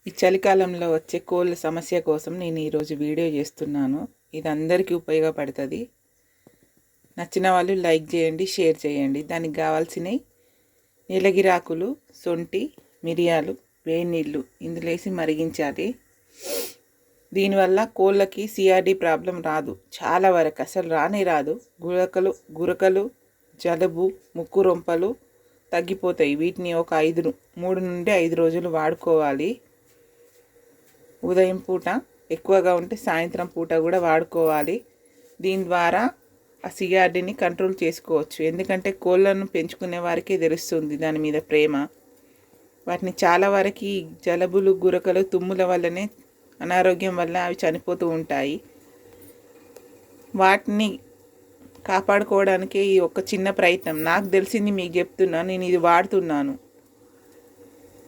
ఈ చలికాలంలో వచ్చే కోళ్ళ సమస్య కోసం నేను ఈరోజు వీడియో చేస్తున్నాను. ఇది అందరికీ ఉపయోగపడుతుంది. నచ్చిన వాళ్ళు లైక్ చేయండి, షేర్ చేయండి. దానికి కావాల్సినవి నీలగిరాకులు, సొంటి, మిరియాలు, వేడి నీళ్ళు ఇందులో వేసి మరిగించాలి. దీనివల్ల కోళ్ళకి సిఆర్డి ప్రాబ్లం రాదు, చాలా వరకు అసలు రానే రాదు. గురకలు, జలుబు, ముక్కు రొంపలు తగ్గిపోతాయి. వీటిని ఒక 3 నుండి 5 రోజులు వాడుకోవాలి. ఉదయం పూట ఎక్కువగా ఉంటే సాయంత్రం పూట కూడా వాడుకోవాలి. దీని ద్వారా ఆ సిఆర్డిని కంట్రోల్ చేసుకోవచ్చు. ఎందుకంటే కోళ్ళను పెంచుకునే వారికే తెలుస్తుంది దాని మీద ప్రేమ. వాటిని చాలా వరకు జలుబులు, గురకలు, తుమ్ముల వల్లనే, అనారోగ్యం వల్ల అవి చనిపోతూ ఉంటాయి. వాటిని కాపాడుకోవడానికి ఈ ఒక చిన్న ప్రయత్నం నాకు తెలిసింది మీకు చెప్తున్నా. నేను ఇది వాడుతున్నాను.